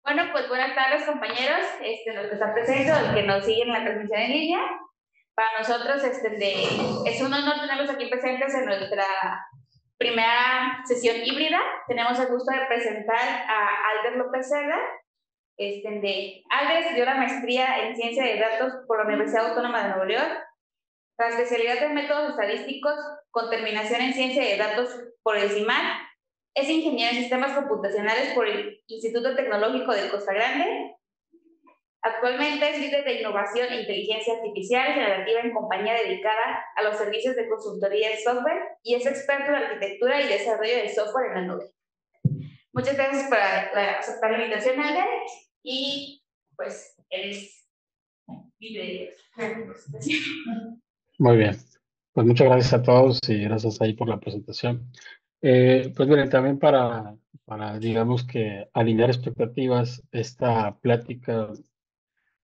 Bueno, pues buenas tardes, compañeros, los que están presentes o los que nos siguen en la transmisión en línea. Para nosotros es un honor tenerlos aquí presentes en nuestra primera sesión híbrida. Tenemos el gusto de presentar a Alder López Cerda. Alder estudió la maestría en Ciencia de Datos por la Universidad Autónoma de Nuevo León, la especialidad en métodos estadísticos con terminación en Ciencia de Datos por el CIMAN. Es ingeniero en sistemas computacionales por el Instituto Tecnológico de Costa Grande. Actualmente es líder de innovación e inteligencia artificial generativa en compañía dedicada a los servicios de consultoría de software y es experto en arquitectura y desarrollo de software en la nube. Muchas gracias por aceptar la invitación, Alder, y pues eres libre de presentación. Muy bien, pues muchas gracias a todos y gracias ahí por la presentación. Pues miren, también para digamos que alinear expectativas, esta plática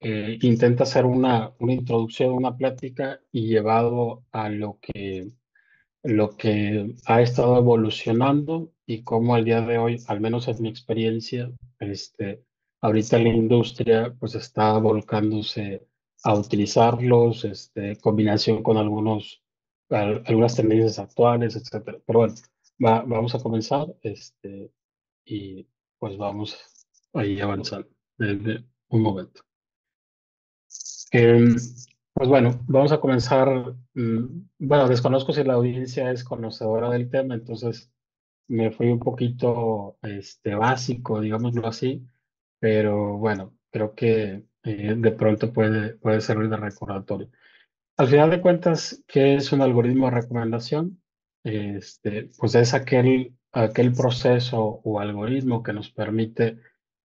intenta hacer una introducción, una plática y llevado a lo que ha estado evolucionando y cómo al día de hoy, al menos en mi experiencia, ahorita la industria pues está volcándose a utilizarlos, combinación con algunas tendencias actuales, etcétera. Pero bueno, vamos a comenzar, y pues vamos ahí avanzando desde un momento. Em, pues bueno, vamos a comenzar. Bueno, desconozco si la audiencia es conocedora del tema, entonces me fui un poquito básico, digámoslo así, pero bueno, creo que de pronto puede servir de recordatorio. Al final de cuentas, ¿qué es un algoritmo de recomendación? Pues es aquel proceso o algoritmo que nos permite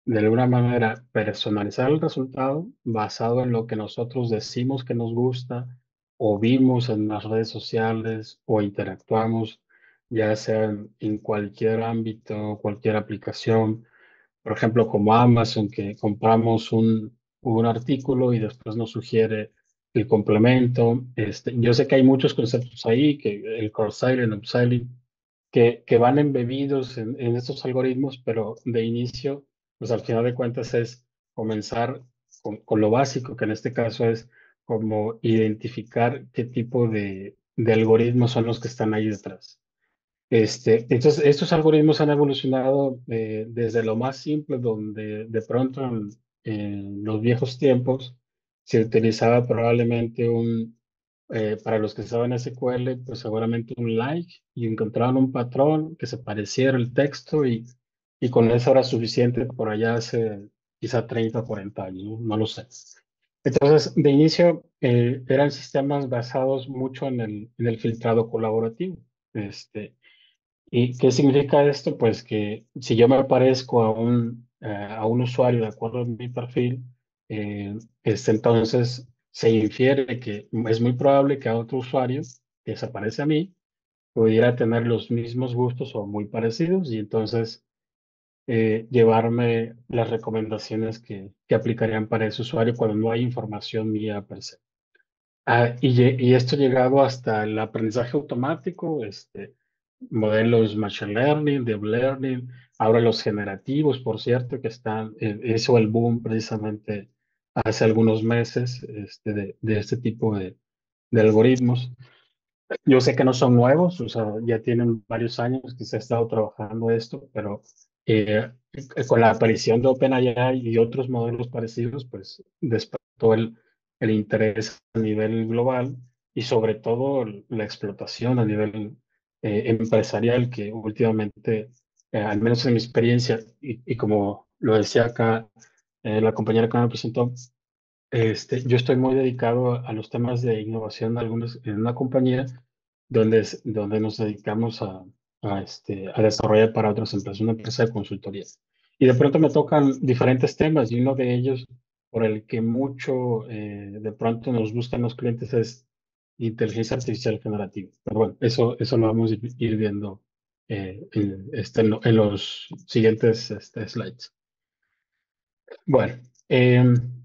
de alguna manera personalizar el resultado basado en lo que nosotros decimos que nos gusta o vimos en las redes sociales o interactuamos, ya sea en cualquier ámbito, cualquier aplicación, por ejemplo, como Amazon, que compramos un artículo y después nos sugiere el complemento. Yo sé que hay muchos conceptos ahí, que el cross-selling, upselling, que van embebidos en estos algoritmos, pero de inicio, pues al final de cuentas es comenzar con lo básico, que en este caso es como identificar qué tipo de algoritmos son los que están ahí detrás. Entonces, estos algoritmos han evolucionado desde lo más simple, donde de pronto en los viejos tiempos se utilizaba probablemente para los que saben SQL, pues seguramente un like y encontraban un patrón que se pareciera al texto y con eso era suficiente por allá hace quizá 30 o 40 años, no lo sé. Entonces, de inicio eran sistemas basados mucho en el filtrado colaborativo. ¿Y qué significa esto? Pues que si yo me parezco a un usuario de acuerdo a mi perfil, entonces se infiere que es muy probable que a otro usuario que se parece a mí pudiera tener los mismos gustos o muy parecidos y entonces llevarme las recomendaciones que aplicarían para ese usuario cuando no hay información mía per se. Y esto llegado hasta el aprendizaje automático, modelos Machine Learning, Deep Learning, ahora los generativos, por cierto, que están, eso el boom precisamente hace algunos meses de este tipo de algoritmos. Yo sé que no son nuevos, o sea, ya tienen varios años que se ha estado trabajando esto, pero con la aparición de OpenAI y otros modelos parecidos, pues despertó el interés a nivel global y sobre todo la explotación a nivel empresarial que últimamente, al menos en mi experiencia, y como lo decía acá la compañera que me presentó, yo estoy muy dedicado a los temas de innovación en una compañía donde nos dedicamos a desarrollar para otras empresas, una empresa de consultoría. Y de pronto me tocan diferentes temas y uno de ellos por el que mucho de pronto nos buscan los clientes es inteligencia artificial generativa. Pero bueno, eso lo vamos a ir viendo en los siguientes slides. Bueno,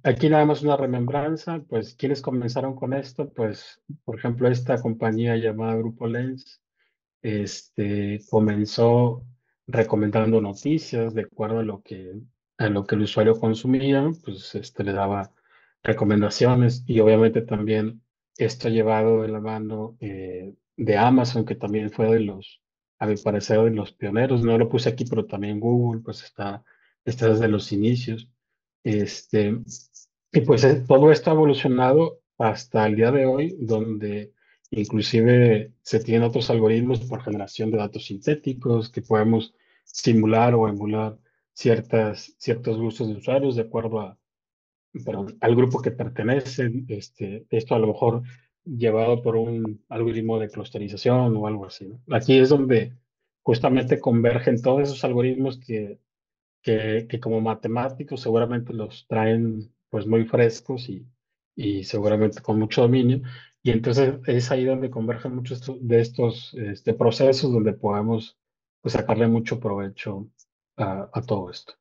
aquí nada más una remembranza, pues quienes comenzaron con esto, pues por ejemplo esta compañía llamada Grupo Lens, comenzó recomendando noticias de acuerdo a lo que a lo que el usuario consumía, pues le daba recomendaciones y obviamente también esto llevado de la mano de Amazon, que también fue de los, a mi parecer, de los pioneros. No lo puse aquí, pero también Google, pues está desde los inicios. Este, y pues todo esto ha evolucionado hasta el día de hoy, donde inclusive se tienen otros algoritmos por generación de datos sintéticos que podemos simular o emular ciertos gustos de usuarios de acuerdo perdón, al grupo que pertenecen. Esto a lo mejor llevado por un algoritmo de clusterización o algo así, ¿no? Aquí es donde justamente convergen todos esos algoritmos que como matemáticos seguramente los traen pues muy frescos y seguramente con mucho dominio. Y entonces es ahí donde convergen muchos de estos procesos donde podemos pues, sacarle mucho provecho a todo esto.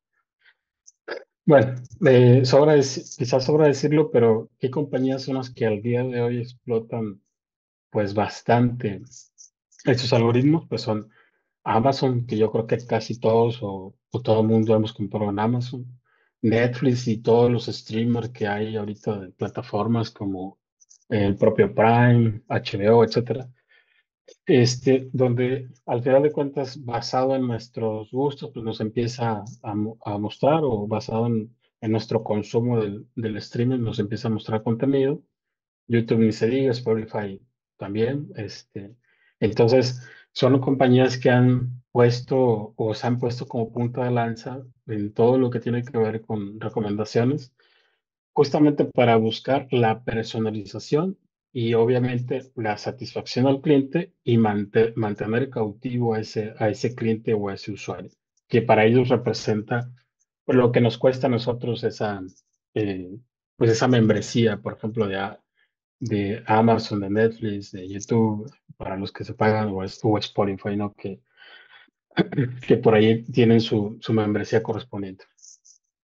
Bueno, quizás sobra decirlo, pero ¿qué compañías son las que al día de hoy explotan pues bastante estos algoritmos? Pues son Amazon, que yo creo que casi todos o todo el mundo hemos comprado en Amazon. Netflix y todos los streamers que hay ahorita de plataformas como el propio Prime, HBO, etcétera. Donde al final de cuentas, basado en nuestros gustos, pues nos empieza a mostrar, o basado en nuestro consumo del streaming, nos empieza a mostrar contenido. YouTube ni se diga, Spotify también. Entonces, son compañías que han puesto o se han puesto como punta de lanza en todo lo que tiene que ver con recomendaciones, justamente para buscar la personalización y obviamente la satisfacción al cliente y mantener cautivo a ese cliente o a ese usuario, que para ellos representa pues, lo que nos cuesta a nosotros eh, pues esa membresía, por ejemplo, de Amazon, de Netflix, de YouTube, para los que se pagan, o Spotify, ¿no? Que por ahí tienen su membresía correspondiente.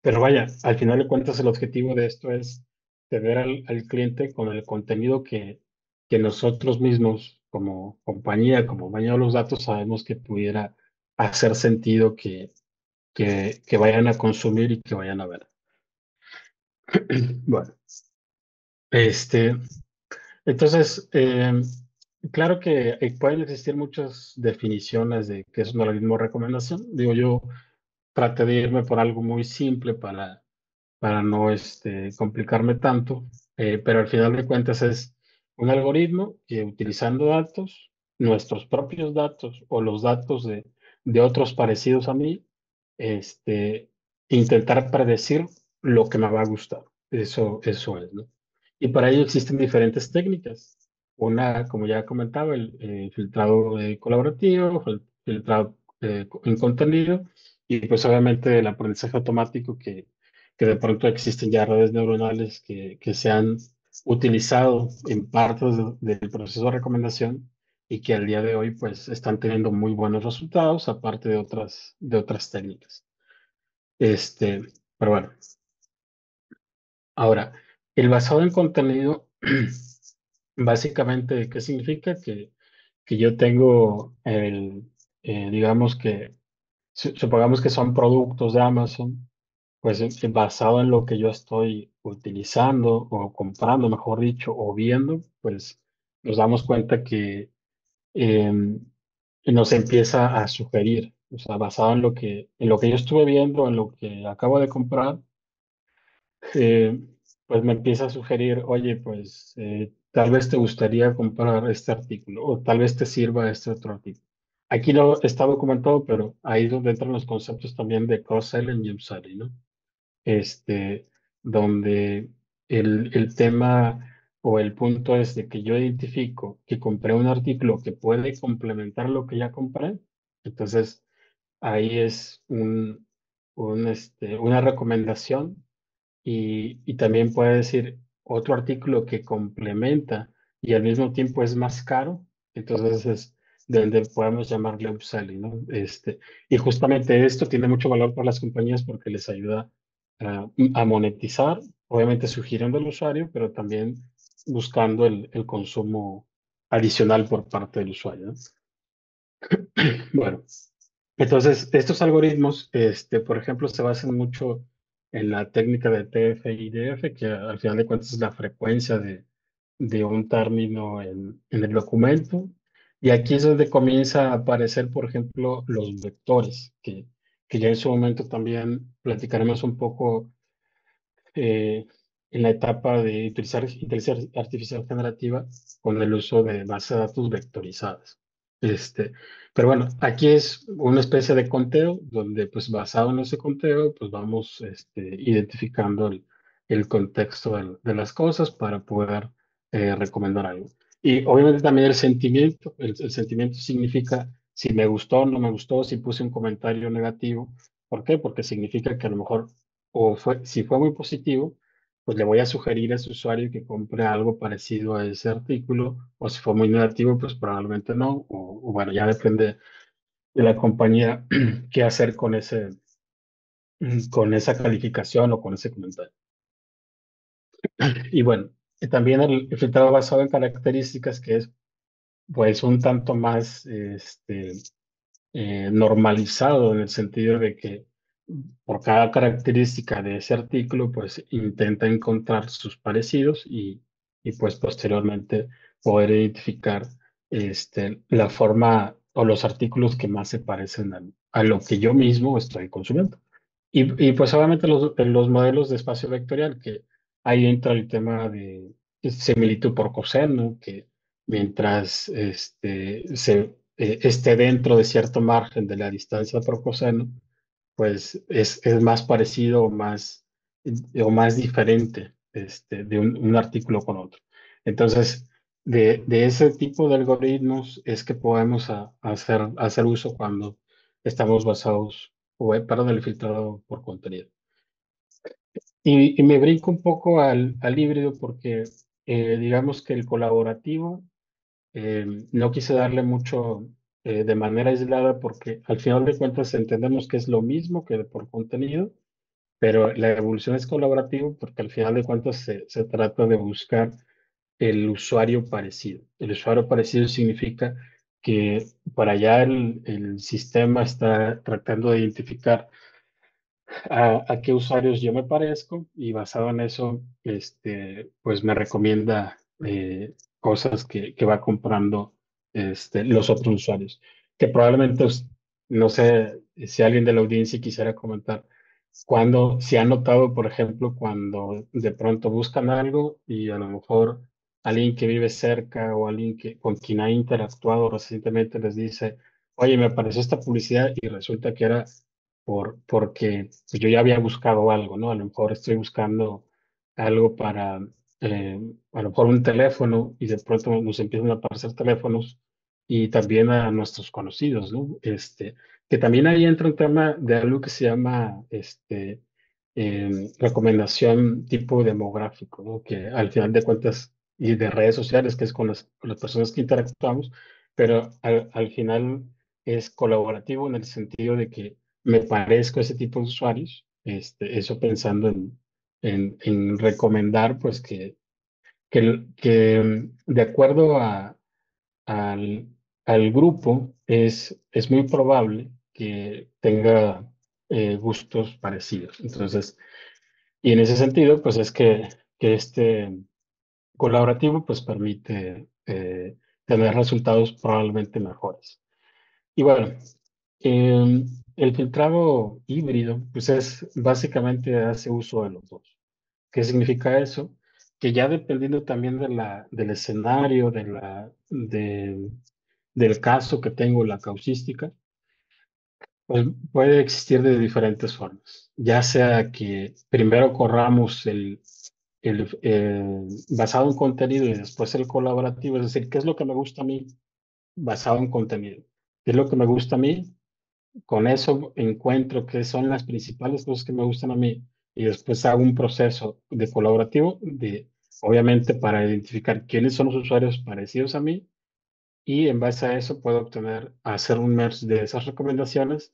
Pero vaya, al final de cuentas el objetivo de esto es tener al cliente con el contenido que nosotros mismos como compañía, como dueño de los datos, sabemos que pudiera hacer sentido que vayan a consumir y que vayan a ver. Bueno, este, entonces, claro que pueden existir muchas definiciones de qué es un algoritmo de recomendación. Digo, yo traté de irme por algo muy simple para no complicarme tanto, pero al final de cuentas es un algoritmo que utilizando datos, nuestros propios datos o los datos de otros parecidos a mí, este, intentar predecir lo que me va a gustar. Eso es, ¿no? Y para ello existen diferentes técnicas. Una, como ya comentaba, el filtrado colaborativo, filtrado en contenido, y pues obviamente el aprendizaje automático que de pronto existen ya redes neuronales que se han utilizado en partes del proceso de recomendación y que al día de hoy pues están teniendo muy buenos resultados, aparte de otras técnicas. Este, pero bueno, ahora, el basado en contenido, básicamente, ¿qué significa? Que yo tengo digamos que, supongamos que son productos de Amazon, pues basado en lo que yo estoy utilizando o comprando, mejor dicho, o viendo, pues nos damos cuenta que em, nos empieza a sugerir, o sea, basado en lo que yo estuve viendo, en lo que acabo de comprar, eh, pues me empieza a sugerir, oye, pues tal vez te gustaría comprar este artículo o tal vez te sirva este otro artículo. Aquí no está documentado, pero ahí es donde entran los conceptos también de cross-selling y upselling, ¿no? este, donde el tema o el punto es de que yo identifico que compré un artículo que puede complementar lo que ya compré. Entonces, ahí es una recomendación y también puede decir otro artículo que complementa y al mismo tiempo es más caro. Entonces, es donde podemos llamarle upselling, ¿no? Y justamente esto tiene mucho valor para las compañías porque les ayuda a monetizar, obviamente sugiriendo al usuario, pero también buscando el consumo adicional por parte del usuario, ¿no? Bueno, Entonces, estos algoritmos, por ejemplo, se basan mucho en la técnica de TF-IDF, que al final de cuentas es la frecuencia de un término en el documento. Y aquí es donde comienza a aparecer, por ejemplo, los vectores, que ya en su momento también platicaremos un poco eh, en la etapa de utilizar inteligencia artificial generativa con el uso de bases de datos vectorizadas. Este, pero bueno, aquí es una especie de conteo donde pues basado en ese conteo pues vamos identificando el contexto de las cosas para poder recomendar algo. Y obviamente también el sentimiento, el sentimiento significa si me gustó o no me gustó, si puse un comentario negativo. ¿Por qué? Porque significa que a lo mejor si fue muy positivo, pues le voy a sugerir a ese usuario que compre algo parecido a ese artículo, o si fue muy negativo, pues probablemente no, o bueno, ya depende de la compañía qué hacer con esa calificación o con ese comentario. Y bueno, también el filtrado basado en características, que es pues un tanto más normalizado en el sentido de que por cada característica de ese artículo, pues intenta encontrar sus parecidos y pues posteriormente poder identificar la forma o los artículos que más se parecen a lo que yo mismo estoy consumiendo. Y pues obviamente los modelos de espacio vectorial, que ahí entra el tema de similitud por coseno, que mientras esté dentro de cierto margen de la distancia por coseno, pues es más parecido o más diferente de un artículo con otro. Entonces, de ese tipo de algoritmos es que podemos hacer uso cuando estamos basados, perdón, el filtrado por contenido. Y me brinco un poco al híbrido porque digamos que el colaborativo no quise darle mucho de manera aislada porque al final de cuentas entendemos que es lo mismo que por contenido, pero la evolución es colaborativa porque al final de cuentas se trata de buscar el usuario parecido. El usuario parecido significa que para allá el sistema está tratando de identificar a qué usuarios yo me parezco y basado en eso, pues me recomienda cosas que va comprando los otros usuarios. Que probablemente, no sé si alguien de la audiencia quisiera comentar, si han notado, por ejemplo, cuando de pronto buscan algo y a lo mejor alguien que vive cerca o alguien con quien ha interactuado recientemente les dice, oye, me apareció esta publicidad y resulta que era porque pues, yo ya había buscado algo, ¿no? A lo mejor estoy buscando algo para, a lo mejor un teléfono y de pronto nos empiezan a aparecer teléfonos y también a nuestros conocidos, ¿no? Que también ahí entra un tema de algo que se llama, recomendación tipo demográfico, ¿no? Que al final de cuentas, y de redes sociales, que es con las personas que interactuamos, pero al final es colaborativo en el sentido de que me parezco a ese tipo de usuarios, eso pensando en recomendar, pues que de acuerdo al, al grupo es muy probable que tenga gustos parecidos. Entonces, y en ese sentido, pues es que este colaborativo pues permite tener resultados probablemente mejores. Y bueno, eh, el filtrado híbrido, pues es básicamente hace uso de los dos. ¿Qué significa eso? Que ya dependiendo también del escenario, del caso que tengo, la causística, pues puede existir de diferentes formas. Ya sea que primero corramos basado en contenido y después el colaborativo, es decir, ¿qué es lo que me gusta a mí basado en contenido? ¿Qué es lo que me gusta a mí? Con eso encuentro qué son las principales cosas que me gustan a mí y después hago un proceso de colaborativo, obviamente para identificar quiénes son los usuarios parecidos a mí y en base a eso puedo hacer un merge de esas recomendaciones,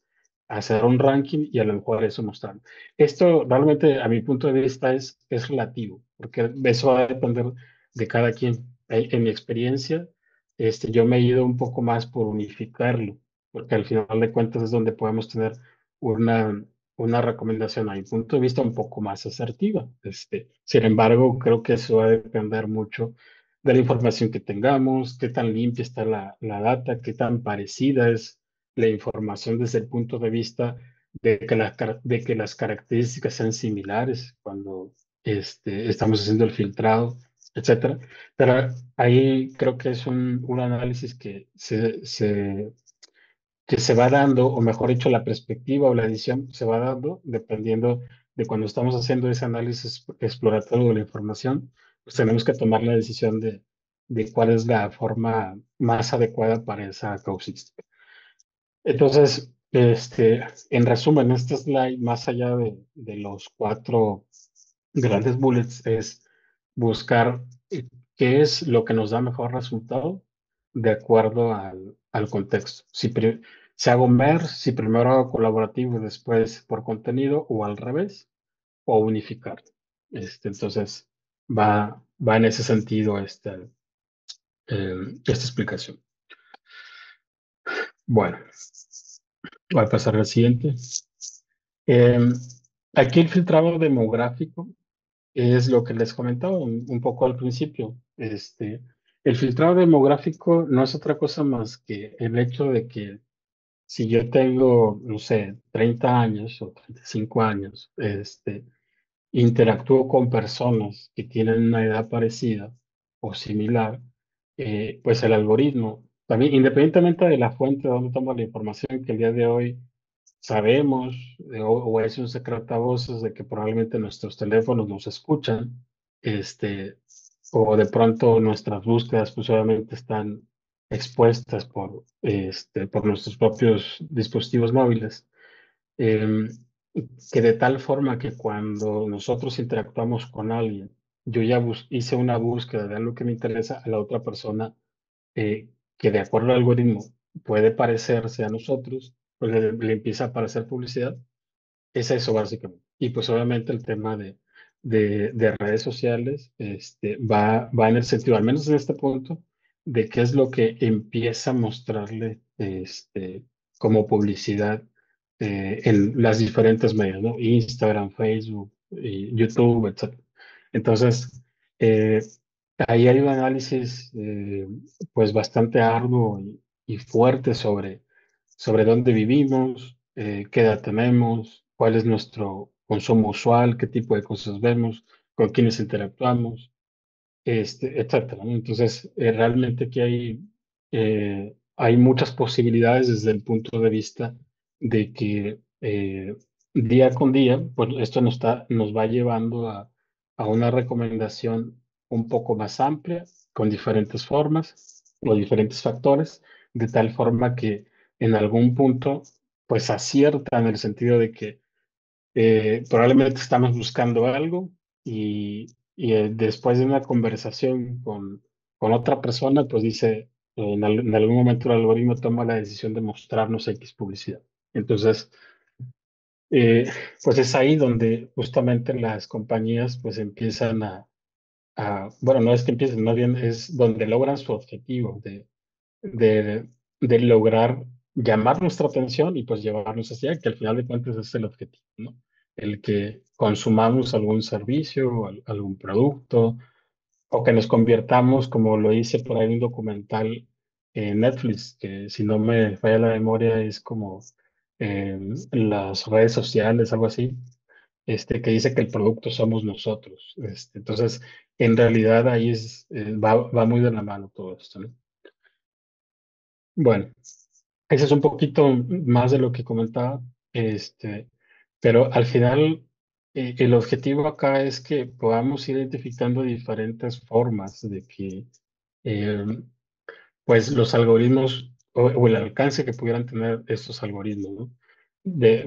hacer un ranking y a lo mejor eso mostrar. Esto realmente a mi punto de vista es relativo, porque eso va a depender de cada quien. En mi experiencia, yo me he ido un poco más por unificarlo porque al final de cuentas es donde podemos tener una, una recomendación a mi punto de vista un poco más asertiva. Sin embargo, creo que eso va a depender mucho de la información que tengamos, qué tan limpia está la data, qué tan parecida es la información desde el punto de vista de que las características sean similares cuando estamos haciendo el filtrado, etcétera. Pero ahí creo que es un análisis que se va dando, o mejor dicho, la perspectiva o la edición se va dando dependiendo de cuando estamos haciendo ese análisis exploratorio de la información, pues tenemos que tomar la decisión de cuál es la forma más adecuada para esa causística. Entonces, en resumen, este slide, más allá de los cuatro grandes bullets, es buscar qué es lo que nos da mejor resultado de acuerdo al contexto. Si hago MER, si primero hago colaborativo y después por contenido, o al revés, o unificar. Entonces, va en ese sentido esta explicación. Bueno, voy a pasar al siguiente. Eh, Aquí el filtrado demográfico es lo que les comentaba un poco al principio. El filtrado demográfico no es otra cosa más que el hecho de que si yo tengo, no sé, 30 años o 35 años, interactúo con personas que tienen una edad parecida o similar, pues el algoritmo, también independientemente de la fuente de donde tomo la información, que el día de hoy sabemos, o es un secreto a voces de que probablemente nuestros teléfonos nos escuchan, o de pronto nuestras búsquedas pues obviamente están expuestas por nuestros propios dispositivos móviles. Em, que de tal forma que cuando nosotros interactuamos con alguien, yo ya hice una búsqueda de algo que me interesa, a la otra persona, que de acuerdo al algoritmo puede parecerse a nosotros, pues le empieza a aparecer publicidad. Es eso básicamente. Y pues obviamente el tema de redes sociales va en el sentido, al menos en este punto, de qué es lo que empieza a mostrarle como publicidad en las diferentes medios, ¿no? Instagram, Facebook, YouTube, etc. Entonces, eh, ahí hay un análisis pues bastante arduo y fuerte sobre dónde vivimos, qué edad tenemos, cuál es nuestro consumo usual, qué tipo de cosas vemos, con quiénes interactuamos, etcétera, ¿no? Entonces, realmente aquí hay muchas posibilidades desde el punto de vista de que día con día, pues esto nos va llevando a una recomendación un poco más amplia, con diferentes formas o diferentes factores, de tal forma que en algún punto, pues acierta en el sentido de que probablemente estamos buscando algo y después de una conversación con otra persona, pues dice, en algún momento el algoritmo toma la decisión de mostrarnos X publicidad. Entonces, eh, pues es ahí donde justamente las compañías pues empiezan bueno, no es que empiecen, más bien es donde logran su objetivo de, de lograr llamar nuestra atención y pues llevarnos hacia allá, que al final de cuentas es el objetivo, ¿no? El que consumamos algún servicio, o algún producto, o que nos convirtamos, como lo hice por ahí en un documental en Netflix, que si no me falla la memoria es como las redes sociales, algo así, que dice que el producto somos nosotros. Entonces, en realidad ahí va muy de la mano todo esto, ¿no? Bueno, ese es un poquito más de lo que comentaba, pero al final el objetivo acá es que podamos ir identificando diferentes formas de que eh, pues los algoritmos o el alcance que pudieran tener estos algoritmos, ¿no?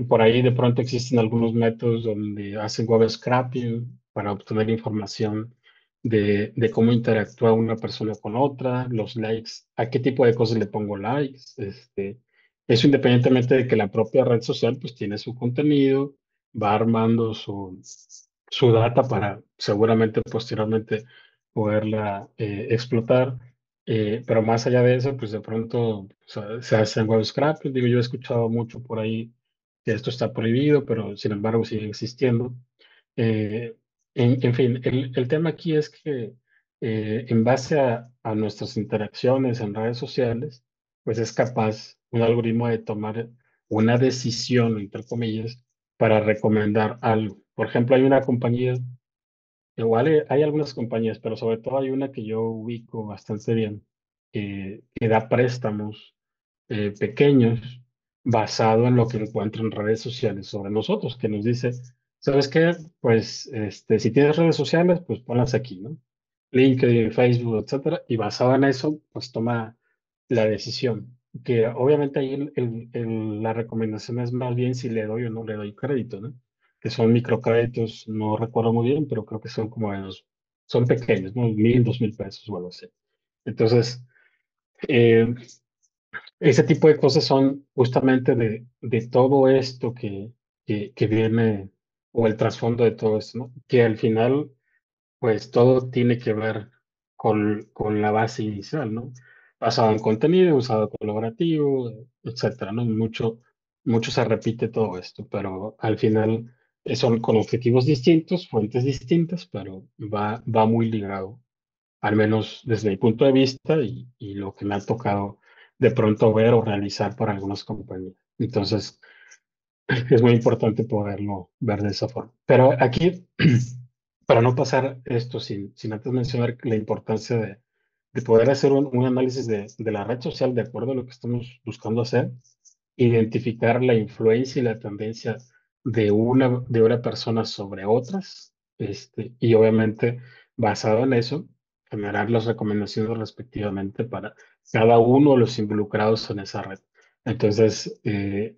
Por ahí de pronto existen algunos métodos donde hacen web scraping para obtener información de cómo interactúa una persona con otra, los likes, a qué tipo de cosas le pongo likes, eso independientemente de que la propia red social pues tiene su contenido, va armando su data para seguramente posteriormente poderla explotar. Pero más allá de eso, pues de pronto o sea, se hacen web scrapers. Digo, yo he escuchado mucho por ahí que esto está prohibido, pero sin embargo sigue existiendo. Eh, en fin, el tema aquí es que en base a nuestras interacciones en redes sociales, pues es capaz un algoritmo de tomar una decisión, entre comillas, para recomendar algo. Por ejemplo, hay una compañía, igual hay algunas compañías, pero sobre todo hay una que yo ubico bastante bien, que da préstamos pequeños basado en lo que encuentra en redes sociales sobre nosotros, que nos dice, ¿sabes qué? Pues si tienes redes sociales, pues ponlas aquí, ¿no? LinkedIn, Facebook, etcétera, y basado en eso, pues toma la decisión. Que obviamente ahí la recomendación es más bien si le doy o no le doy crédito, ¿no? Que son microcréditos, no recuerdo muy bien, pero creo que son como de son pequeños, ¿no? 1,000, 2,000 pesos o algo así. Entonces, eh, ese tipo de cosas son justamente de todo esto que viene, o el trasfondo de todo esto, ¿no? Que al final, pues todo tiene que ver con la base inicial, ¿no? Basado en contenido, usado colaborativo, etcétera, ¿no? Mucho se repite todo esto, pero al final son con objetivos distintos, fuentes distintas, pero va muy ligado, al menos desde mi punto de vista y lo que me ha tocado de pronto ver o realizar por algunas compañías. Entonces, es muy importante poderlo ver de esa forma. Pero aquí, para no pasar esto sin antes mencionar la importancia de poder hacer un análisis de la red social de acuerdo a lo que estamos buscando hacer, identificar la influencia y la tendencia de una persona sobre otras, y obviamente basado en eso, generar las recomendaciones respectivamente para cada uno de los involucrados en esa red. Entonces,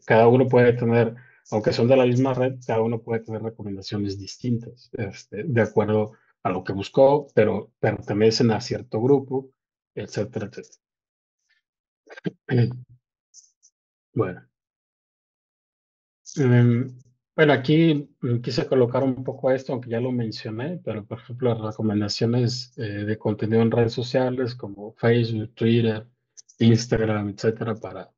cada uno puede tener, aunque son de la misma red, cada uno puede tener recomendaciones distintas, de acuerdo a lo que buscó, pero pertenecen a cierto grupo, etcétera, etcétera. Bueno. Mm, Bueno, aquí quise colocar un poco esto, aunque ya lo mencioné, pero por ejemplo, las recomendaciones de contenido en redes sociales como Facebook, Twitter, Instagram, etcétera, para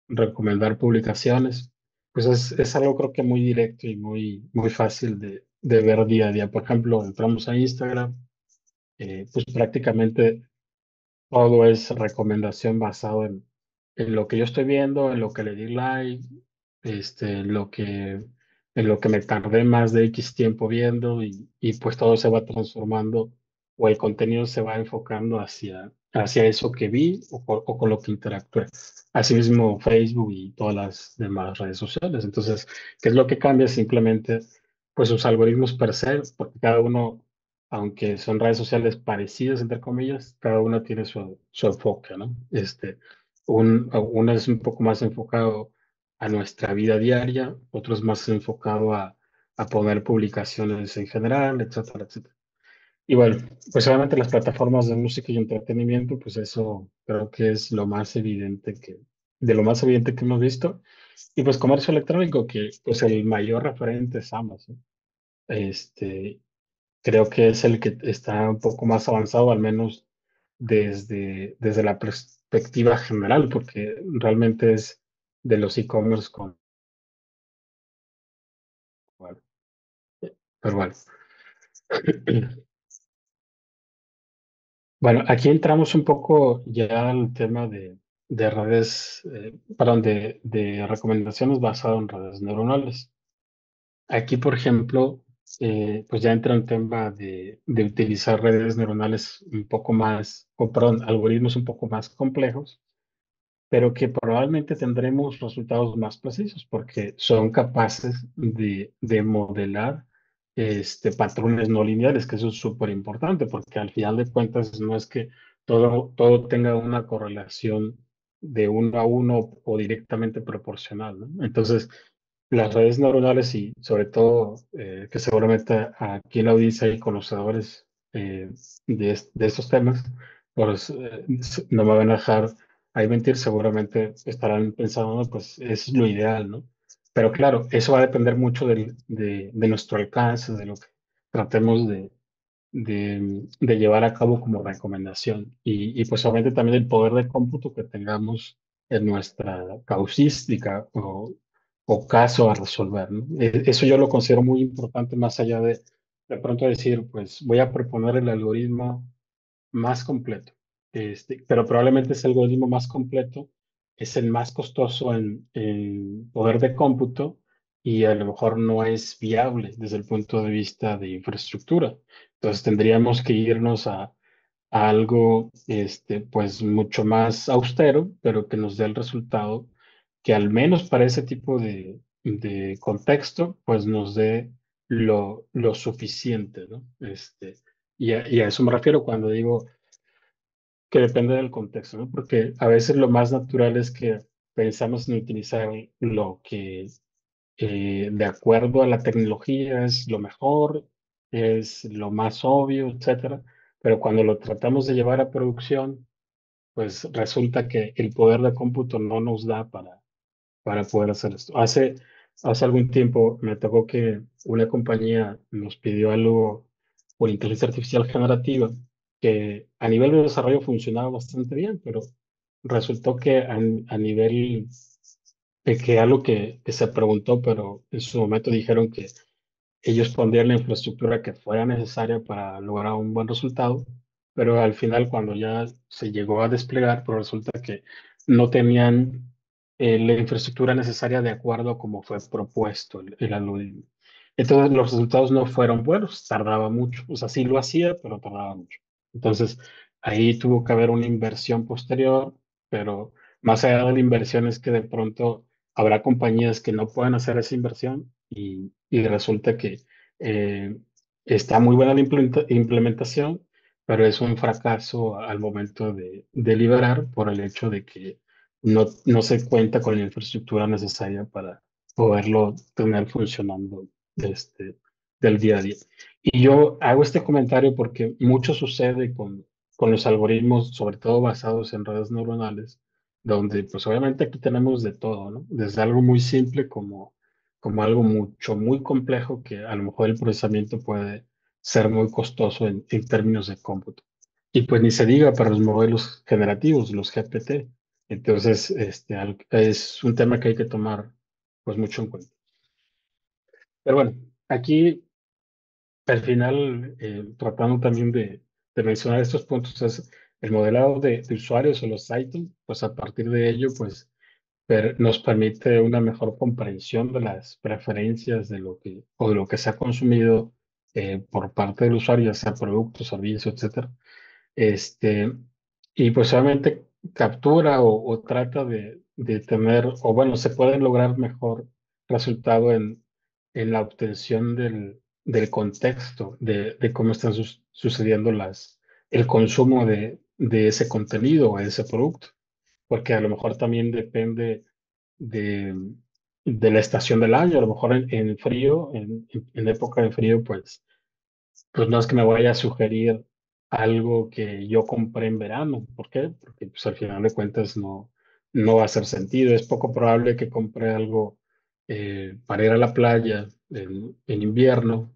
recomendar publicaciones, pues es algo creo que muy directo y muy fácil de ver día a día. Por ejemplo, entramos a Instagram, pues prácticamente todo es recomendación basado en lo que yo estoy viendo, en lo que le di like, en lo que me tardé más de X tiempo viendo y pues todo se va transformando o el contenido se va enfocando hacia eso que vi o con lo que interactué. Asimismo, Facebook y todas las demás redes sociales. Entonces, ¿qué es lo que cambia? Simplemente, pues sus algoritmos per se, porque cada uno, aunque son redes sociales parecidas, entre comillas, cada una tiene su enfoque, ¿no? Uno es un poco más enfocado a nuestra vida diaria, otro es más enfocado a poner publicaciones en general, etcétera, etcétera. Y bueno, pues obviamente las plataformas de música y entretenimiento, pues eso creo que es de lo más evidente que hemos visto. Y pues comercio electrónico, que pues el mayor referente es Amazon. Este, Creo que es el que está un poco más avanzado, al menos desde la perspectiva general, porque realmente es de los e-commerce bueno, pero bueno. Bueno, aquí entramos un poco ya al tema de redes, perdón, de recomendaciones basadas en redes neuronales. Aquí, por ejemplo, pues ya entra un tema de utilizar redes neuronales un poco más, o perdón, algoritmos un poco más complejos, pero que probablemente tendremos resultados más precisos porque son capaces de modelar patrones no lineales, que eso es súper importante, porque al final de cuentas no es que todo tenga una correlación de uno a uno o directamente proporcional, ¿no? Entonces, las redes neuronales y sobre todo que seguramente aquí en la audiencia hay conocedores de estos temas, pues no me van a dejar ahí mentir, seguramente estarán pensando, "No, pues es lo ideal, ¿no? Pero claro, eso va a depender mucho de nuestro alcance, de lo que tratemos de llevar a cabo como recomendación. Y pues obviamente también el poder de cómputo que tengamos en nuestra causística o caso a resolver, ¿no? Eso yo lo considero muy importante más allá de pronto decir, pues voy a proponer el algoritmo más completo. Pero probablemente ese algoritmo más completo es el más costoso en poder de cómputo y a lo mejor no es viable desde el punto de vista de infraestructura. Entonces tendríamos que irnos a algo pues mucho más austero, pero que nos dé el resultado que al menos para ese tipo de contexto, pues nos dé lo suficiente, ¿no? Y a eso me refiero cuando digo que depende del contexto, ¿no? Porque a veces lo más natural es que pensamos en utilizar lo que de acuerdo a la tecnología es lo mejor, es lo más obvio, etcétera. Pero cuando lo tratamos de llevar a producción, pues resulta que el poder de cómputo no nos da para poder hacer esto. Hace algún tiempo me tocó que una compañía nos pidió algo por inteligencia artificial generativa que a nivel de desarrollo funcionaba bastante bien, pero resultó que a nivel de que algo que se preguntó, pero en su momento dijeron que ellos pondrían la infraestructura que fuera necesaria para lograr un buen resultado, pero al final cuando ya se llegó a desplegar, pues resulta que no tenían la infraestructura necesaria de acuerdo a cómo fue propuesto el algoritmo. Entonces los resultados no fueron buenos, tardaba mucho, o sea, sí lo hacía, pero tardaba mucho. Entonces ahí tuvo que haber una inversión posterior, pero más allá de la inversión es que de pronto habrá compañías que no puedan hacer esa inversión y resulta que eh, está muy buena la implementación, pero es un fracaso al momento de liberar por el hecho de que no se cuenta con la infraestructura necesaria para poderlo tener funcionando del día a día. Y yo hago este comentario porque mucho sucede con los algoritmos, sobre todo basados en redes neuronales, donde pues obviamente aquí tenemos de todo, ¿no? Desde algo muy simple como algo muy complejo que a lo mejor el procesamiento puede ser muy costoso en términos de cómputo. Y pues ni se diga para los modelos generativos, los GPT. Entonces, es un tema que hay que tomar pues mucho en cuenta. Pero bueno, aquí al final, tratando también de mencionar estos puntos, es el modelado de usuarios o los items, pues a partir de ello, pues nos permite una mejor comprensión de las preferencias de lo que, o de lo que se ha consumido por parte del usuario, ya sea producto, servicio, etcétera. Este, y pues obviamente captura o trata de tener, o bueno, se puede lograr mejor resultado en la obtención del contexto de cómo están sucediendo el consumo de ese contenido o de ese producto, porque a lo mejor también depende de, de la estación del año, a lo mejor en frío, en época de frío, pues no es que me vaya a sugerir algo que yo compré en verano. ¿Por qué? Porque pues, al final de cuentas no va a hacer sentido. Es poco probable que compre algo para ir a la playa en invierno.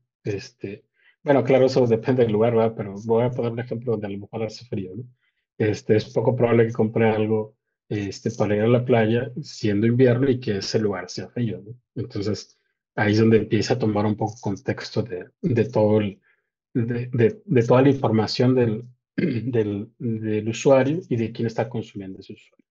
Bueno, claro, eso depende del lugar, ¿verdad? Pero voy a poner un ejemplo donde a lo mejor hace frío, ¿no? Es poco probable que compre algo para ir a la playa siendo invierno y que ese lugar sea frío, ¿no? Entonces, ahí es donde empieza a tomar un poco contexto de todo de toda la información del usuario y de quién está consumiendo ese usuario.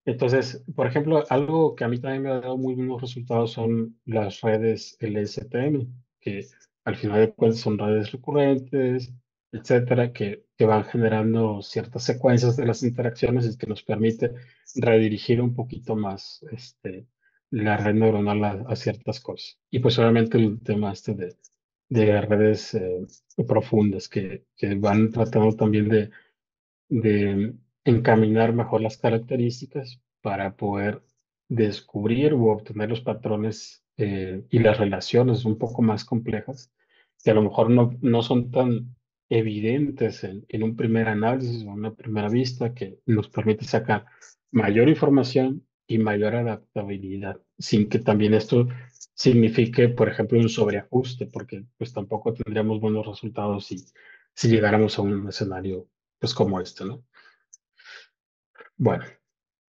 Entonces, por ejemplo, algo que a mí también me ha dado muy buenos resultados son las redes LSTM, que al final de cuentas son redes recurrentes, etcétera, que van generando ciertas secuencias de las interacciones y que nos permite redirigir un poquito más la red neuronal a ciertas cosas. Y pues obviamente el tema de redes profundas que van tratando también de encaminar mejor las características para poder descubrir u obtener los patrones y las relaciones un poco más complejas, que a lo mejor no son tan evidentes en un primer análisis o una primera vista, que nos permite sacar mayor información y mayor adaptabilidad, sin que también esto signifique, por ejemplo, un sobreajuste, porque pues tampoco tendríamos buenos resultados si llegáramos a un escenario pues como este, ¿no? Bueno,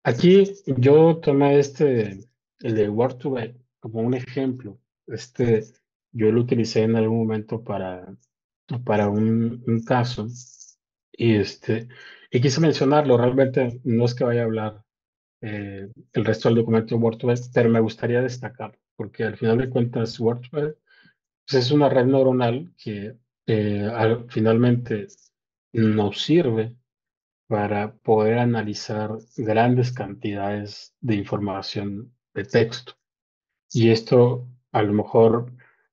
aquí yo tomé el de Word2Vec, como un ejemplo. Yo lo utilicé en algún momento para un caso y, y quise mencionarlo. Realmente no es que vaya a hablar el resto del documento de Word2Vec, pero me gustaría destacar, porque al final de cuentas Word2Vec pues, es una red neuronal que finalmente nos sirve para poder analizar grandes cantidades de información de texto. Y esto a lo mejor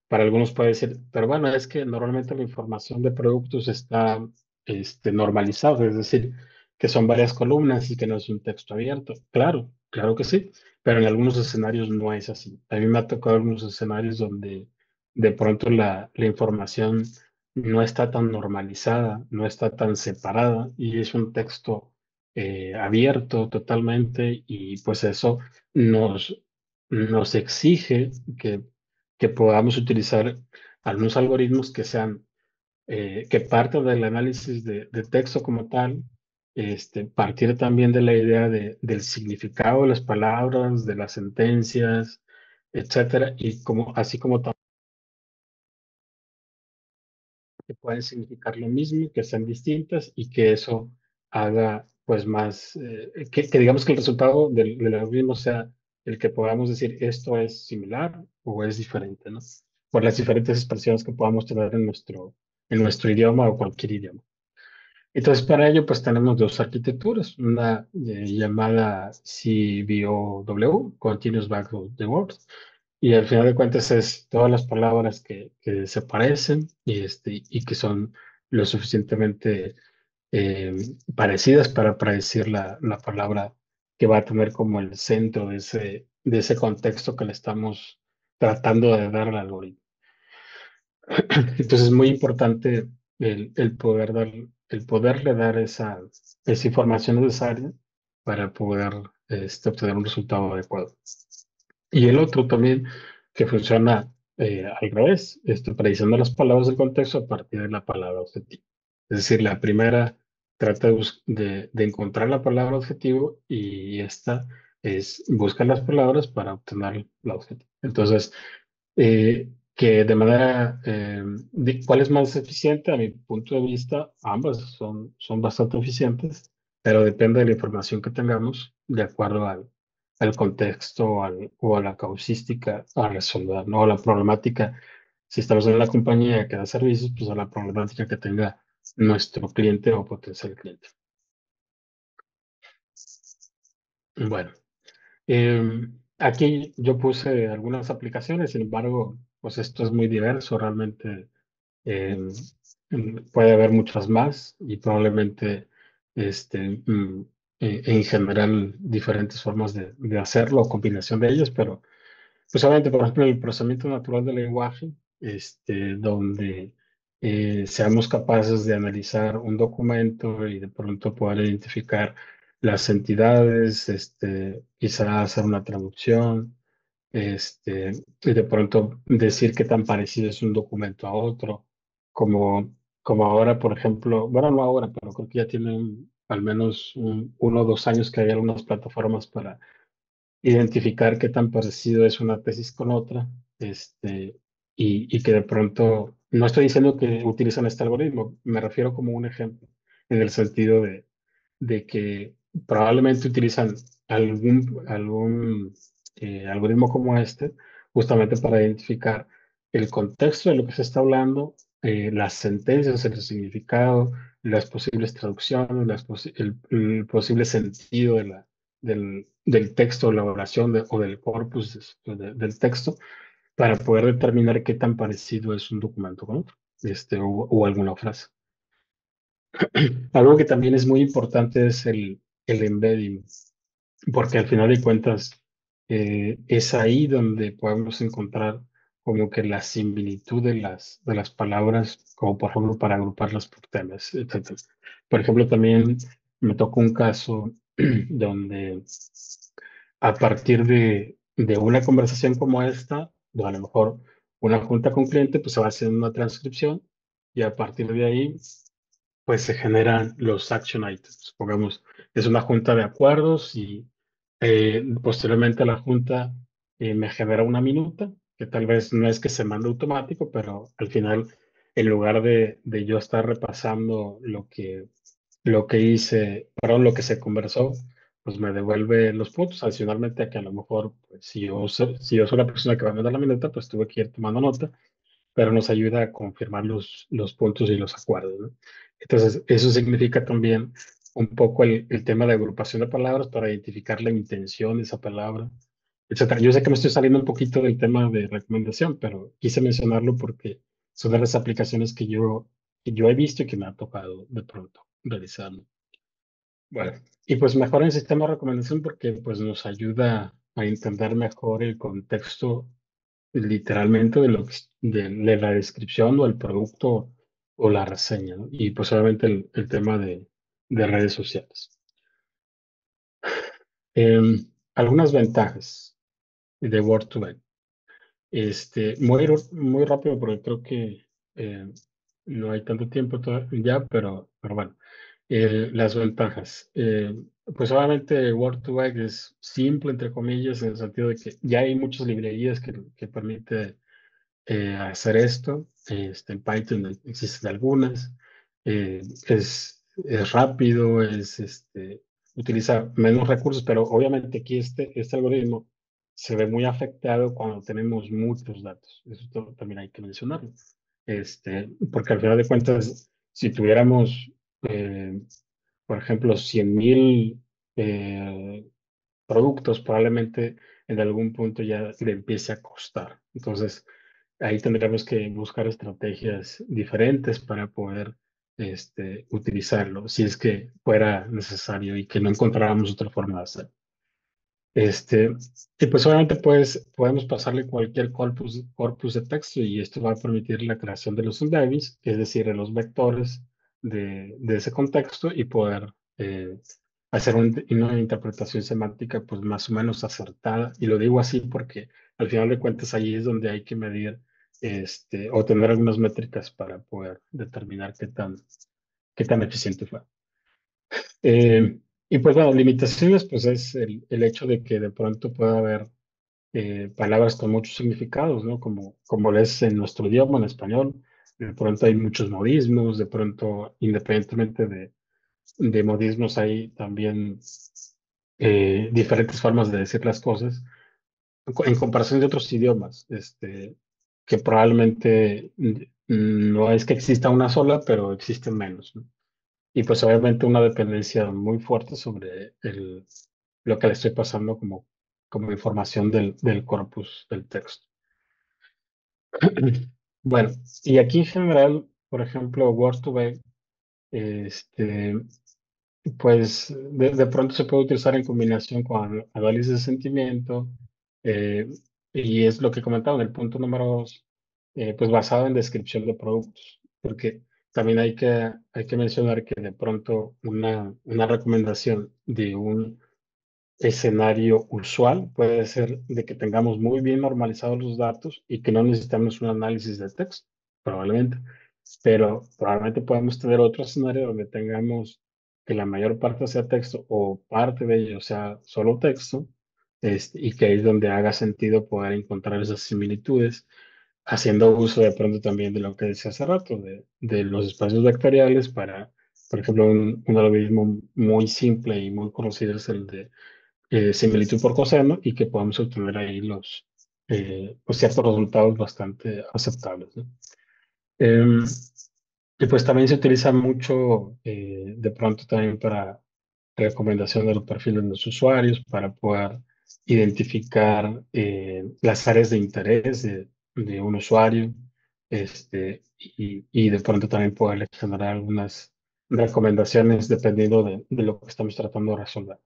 para algunos puede ser, pero bueno, es que normalmente la información de productos está normalizada, es decir, que son varias columnas y que no es un texto abierto. Claro, claro que sí, pero en algunos escenarios no es así. A mí me ha tocado algunos escenarios donde de pronto la información no está tan normalizada, no está tan separada y es un texto abierto totalmente y pues eso nos, nos exige que podamos utilizar algunos algoritmos que sean, que partan del análisis de texto como tal, partir también de la idea del significado de las palabras, de las sentencias, etcétera, y como, así como también que pueden significar lo mismo, que sean distintas y que eso haga pues más, que digamos que el resultado del algoritmo sea el que podamos decir esto es similar o es diferente, ¿no? Por las diferentes expresiones que podamos tener en nuestro idioma o cualquier idioma. Entonces, para ello, pues tenemos dos arquitecturas, una llamada CBOW, Continuous Backward the Words, y al final de cuentas es todas las palabras que se parecen y que son lo suficientemente eh, parecidas para decir la palabra que va a tener como el centro de ese contexto que le estamos tratando de dar al algoritmo. Entonces es muy importante el poderle dar esa información necesaria para poder obtener un resultado adecuado. Y el otro también que funciona al revés, prediciendo las palabras del contexto a partir de la palabra objetivo. Es decir, la primera trata de encontrar la palabra objetivo y esta es buscar las palabras para obtener la objetivo. Entonces, que de manera, ¿cuál es más eficiente? A mi punto de vista, ambas son bastante eficientes, pero depende de la información que tengamos de acuerdo al contexto o a la causística a resolver, ¿no? A la problemática. Si estamos en una compañía que da servicios, pues a la problemática que tenga nuestro cliente o potencial cliente. Bueno. Aquí yo puse algunas aplicaciones, sin embargo, pues esto es muy diverso, realmente em, puede haber muchas más y probablemente en general diferentes formas de hacerlo o combinación de ellas, pero pues obviamente, por ejemplo, el procesamiento natural del lenguaje, donde seamos capaces de analizar un documento y de pronto poder identificar las entidades, quizá hacer una traducción, y de pronto decir qué tan parecido es un documento a otro, como ahora, por ejemplo, bueno, no ahora, pero creo que ya tienen al menos 1 o 2 años que hay algunas plataformas para identificar qué tan parecido es una tesis con otra, y que de pronto, no estoy diciendo que utilizan este algoritmo, me refiero como un ejemplo, en el sentido de que probablemente utilizan algún algoritmo como este, justamente para identificar el contexto de lo que se está hablando, las sentencias, el significado, las posibles traducciones, el posible sentido del texto, la oración o del corpus del texto, para poder determinar qué tan parecido es un documento con otro, o alguna frase. Algo que también es muy importante es el embedding, porque al final de cuentas es ahí donde podemos encontrar como que la similitud de las palabras, como por ejemplo para agruparlas por temas, etcétera. Por ejemplo, también me tocó un caso donde a partir de una conversación como esta, a lo mejor una junta con cliente, pues se va haciendo una transcripción y a partir de ahí, pues se generan los action items. Supongamos, es una junta de acuerdos y posteriormente la junta me genera una minuta, que tal vez no es que se mande automático, pero al final, en lugar de yo estar repasando lo que hice, perdón, lo que se conversó, pues me devuelve los puntos, adicionalmente a que a lo mejor, pues, si yo soy la persona que va a mandar la minuta, pues tuve que ir tomando nota, pero nos ayuda a confirmar los puntos y los acuerdos, ¿no? Entonces, eso significa también un poco el tema de agrupación de palabras para identificar la intención de esa palabra, etcétera. Yo sé que me estoy saliendo un poquito del tema de recomendación, pero quise mencionarlo porque son de las aplicaciones que yo he visto y que me ha tocado de pronto realizar, ¿no? Bueno, y pues mejora el sistema de recomendación porque pues nos ayuda a entender mejor el contexto literalmente de de la descripción o el producto o la reseña, ¿no? Y pues obviamente el tema de redes sociales. Algunas ventajas de Word2Vec. Muy rápido porque creo que eh, no hay tanto tiempo ya, pero bueno. Las ventajas. Pues obviamente Word2Vec es simple, entre comillas, en el sentido de que ya hay muchas librerías que permite hacer esto. En Python existen algunas. Es rápido, utiliza menos recursos, pero obviamente aquí este algoritmo se ve muy afectado cuando tenemos muchos datos. Eso también hay que mencionarlo. Porque al final de cuentas, si tuviéramos, eh, por ejemplo, 100,000 productos, probablemente en algún punto ya le empiece a costar. Entonces, ahí tendremos que buscar estrategias diferentes para poder utilizarlo, si es que fuera necesario y que no encontráramos otra forma de hacerlo. Este, y pues obviamente podemos pasarle cualquier corpus de texto y esto va a permitir la creación de los embeddings, es decir, de los vectores de ese contexto y poder hacer una interpretación semántica pues más o menos acertada. Y lo digo así porque al final de cuentas ahí es donde hay que medir o tener algunas métricas para poder determinar qué tan eficiente fue. Y pues bueno, limitaciones, pues es el hecho de que de pronto pueda haber palabras con muchos significados, ¿no? Como lo es en nuestro idioma, en español. De pronto hay muchos modismos, de pronto, independientemente de modismos, hay también diferentes formas de decir las cosas en comparación de otros idiomas, que probablemente no es que exista una sola, pero existen menos, ¿no? Y pues obviamente una dependencia muy fuerte sobre lo que le estoy pasando como información del corpus del texto. Bueno, y aquí en general, por ejemplo, Word2Vec, este, pues de pronto se puede utilizar en combinación con análisis de sentimiento, eh, y es lo que comentaba en el punto número 2, pues basado en descripción de productos, porque también hay que mencionar que de pronto una recomendación de un escenario usual puede ser de que tengamos muy bien normalizados los datos y que no necesitamos un análisis de texto, probablemente. Pero probablemente podemos tener otro escenario donde tengamos que la mayor parte sea texto o parte de ello sea solo texto, y que ahí es donde haga sentido poder encontrar esas similitudes, haciendo uso de pronto también de lo que decía hace rato, de los espacios vectoriales para, por ejemplo, un algoritmo muy simple y muy conocido es el de similitud por coseno y que podamos obtener ahí pues ciertos resultados bastante aceptables, ¿no? Em, y pues también se utiliza mucho de pronto también para recomendación de los perfiles de los usuarios, para poder identificar las áreas de interés de un usuario, y de pronto también poder generar algunas recomendaciones dependiendo de lo que estamos tratando de resolver.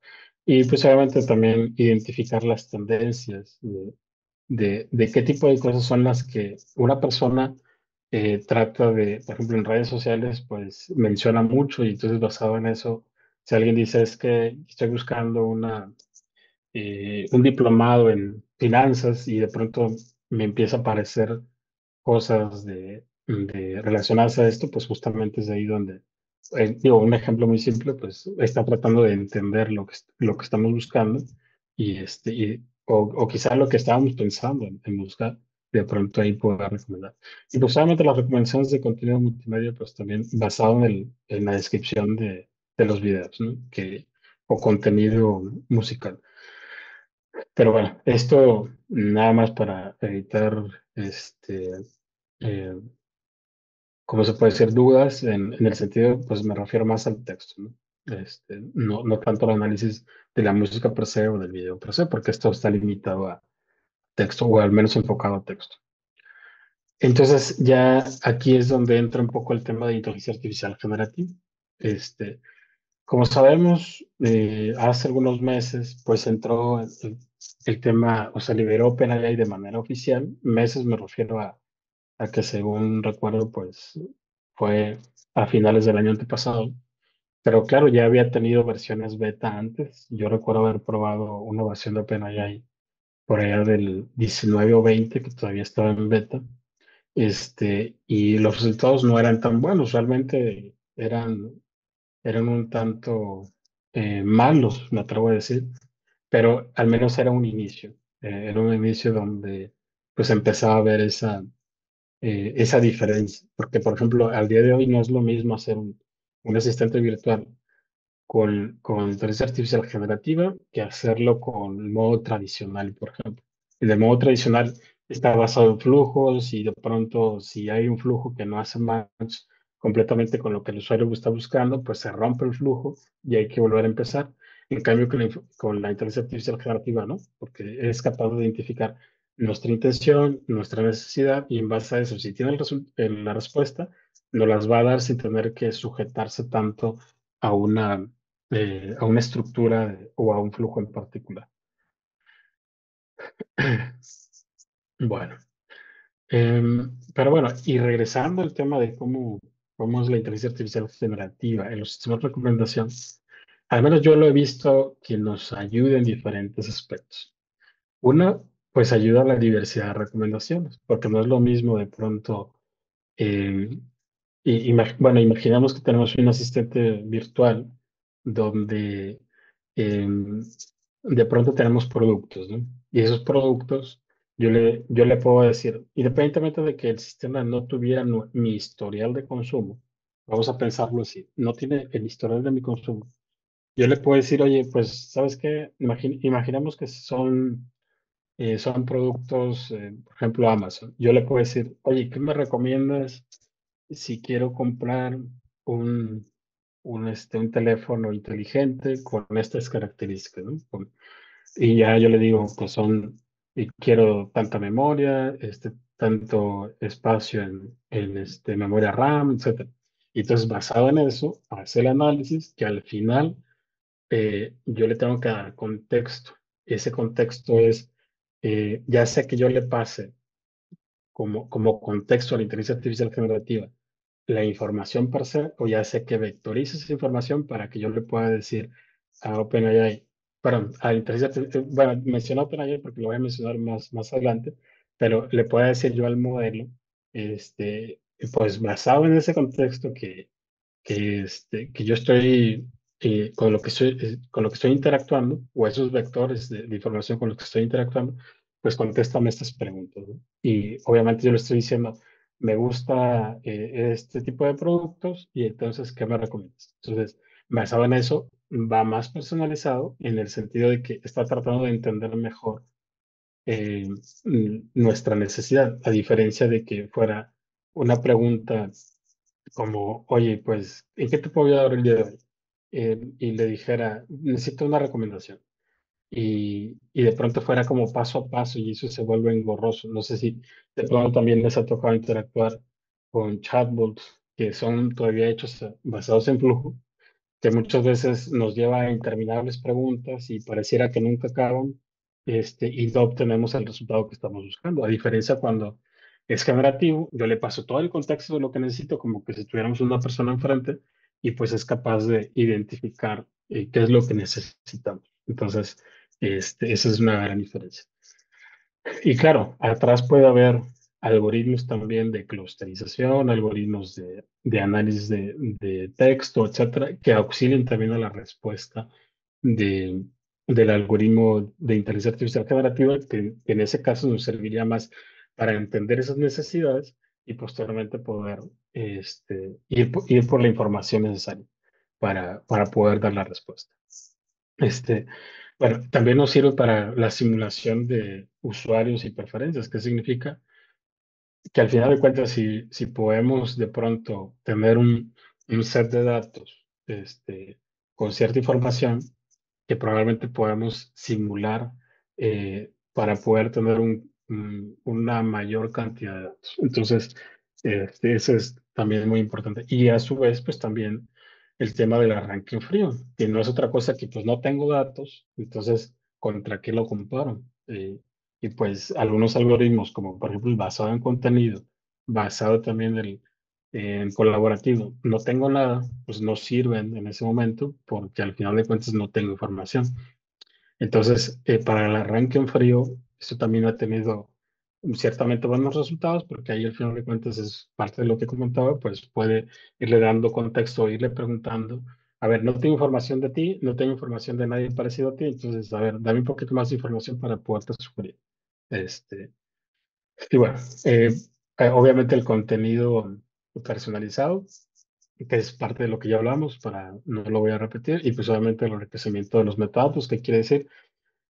Y pues obviamente también identificar las tendencias de qué tipo de cosas son las que una persona trata por ejemplo, en redes sociales, pues menciona mucho y entonces basado en eso, si alguien dice es que estoy buscando un diplomado en finanzas y de pronto me empieza a aparecer cosas relacionadas a esto, pues justamente es ahí donde, digo, un ejemplo muy simple, pues está tratando de entender lo que estamos buscando o quizá lo que estábamos pensando en buscar, de pronto ahí pueda recomendar. Y pues obviamente las recomendaciones de contenido multimedia, pues también basado en la descripción de los videos, ¿no? O contenido musical. Pero bueno, esto nada más para evitar, eh, ¿cómo se puede decir? Dudas en el sentido, pues me refiero más al texto, ¿no? No tanto al análisis de la música per se o del video per se, porque esto está limitado a texto o al menos enfocado a texto. Entonces ya aquí es donde entra un poco el tema de inteligencia artificial generativa. Este, Como sabemos, hace algunos meses, pues entró el tema, o sea, liberó OpenAI de manera oficial. Meses me refiero a que según recuerdo, pues fue a finales del año antepasado. Pero claro, ya había tenido versiones beta antes. Yo recuerdo haber probado una versión de OpenAI por allá del 19 o 20, que todavía estaba en beta. Y los resultados no eran tan buenos, realmente eran un tanto malos, me atrevo a decir, pero al menos era un inicio donde pues empezaba a ver esa diferencia, porque por ejemplo, al día de hoy no es lo mismo hacer un asistente virtual con inteligencia artificial generativa que hacerlo con el modo tradicional, por ejemplo. En el modo tradicional está basado en flujos y de pronto si hay un flujo que no hace match completamente con lo que el usuario está buscando, pues se rompe el flujo y hay que volver a empezar. En cambio, con la inteligencia artificial generativa, ¿no? Porque es capaz de identificar nuestra intención, nuestra necesidad y en base a eso, si tiene la respuesta, nos las va a dar sin tener que sujetarse tanto a a una estructura o a un flujo en particular. Bueno, pero bueno, y regresando al tema de cómo es la inteligencia artificial generativa en los sistemas de recomendación, al menos yo lo he visto que nos ayuda en diferentes aspectos. Una, pues ayuda a la diversidad de recomendaciones, porque no es lo mismo de pronto, eh, bueno, imaginamos que tenemos un asistente virtual donde em, de pronto tenemos productos, ¿no? Y esos productos, yo le puedo decir, independientemente de que el sistema no tuviera mi historial de consumo, vamos a pensarlo así, no tiene el historial de mi consumo. Yo le puedo decir, oye, pues, ¿sabes qué? Imaginemos que son productos, por ejemplo, Amazon. Yo le puedo decir, oye, ¿qué me recomiendas si quiero comprar un, un teléfono inteligente con estas características, ¿no? Y ya yo le digo, pues y quiero tanta memoria, tanto espacio en memoria RAM, etcétera. Y entonces, basado en eso, hace el análisis que al final yo le tengo que dar contexto. Ese contexto es, ya sea que yo le pase como contexto a la inteligencia artificial generativa la información per se, o ya sea que vectorice esa información para que yo le pueda decir a OpenAI, perdón, a la inteligencia artificial, bueno, menciono OpenAI porque lo voy a mencionar más adelante, pero le puedo decir yo al modelo, pues basado en ese contexto que yo estoy con lo que estoy interactuando, o esos vectores de información con los que estoy interactuando, pues contéstame estas preguntas, ¿no? Y obviamente yo le estoy diciendo, me gusta este tipo de productos y entonces, ¿qué me recomiendas? Entonces, basado en eso, va más personalizado en el sentido de que está tratando de entender mejor eh, nuestra necesidad, a diferencia de que fuera una pregunta como, oye, pues, ¿en qué te puedo ayudar el día de hoy? Y le dijera, necesito una recomendación. Y de pronto fuera como paso a paso y eso se vuelve engorroso. No sé si de pronto también les ha tocado interactuar con chatbots que son todavía hechos basados en flujo, que muchas veces nos lleva a interminables preguntas y pareciera que nunca acaban, y no obtenemos el resultado que estamos buscando. A diferencia cuando es generativo, yo le paso todo el contexto de lo que necesito, como que si tuviéramos una persona enfrente, y pues es capaz de identificar qué es lo que necesitamos. Entonces, esa es una gran diferencia. Y claro, atrás puede haber algoritmos también de clusterización, algoritmos de análisis de texto, etcétera, que auxilien también a la respuesta de, del algoritmo de inteligencia artificial generativa, que en ese caso nos serviría más para entender esas necesidades y posteriormente poder ir por la información necesaria para poder dar la respuesta. Este, bueno, también nos sirve para la simulación de usuarios y preferencias. ¿Qué significa? Que al final de cuentas, si podemos de pronto tener un set de datos con cierta información, que probablemente podemos simular para poder tener una mayor cantidad de datos. Entonces, eso es también muy importante. Y a su vez, pues también el tema del arranque en frío, que no es otra cosa que pues no tengo datos, entonces, ¿contra qué lo comparo? Y pues algunos algoritmos, como por ejemplo el basado en contenido, basado también en colaborativo, no tengo nada, pues no sirven en ese momento porque al final de cuentas no tengo información. Entonces, para el arranque en frío, eso también ha tenido ciertamente buenos resultados porque ahí al final de cuentas es parte de lo que comentaba, pues puede irle dando contexto, irle preguntando, a ver, no tengo información de ti, no tengo información de nadie parecido a ti, entonces, a ver, dame un poquito más de información para poderte sugerir. Este, y bueno, obviamente el contenido personalizado, que es parte de lo que ya hablamos, no lo voy a repetir, y pues obviamente el enriquecimiento de los metadatos, que quiere decir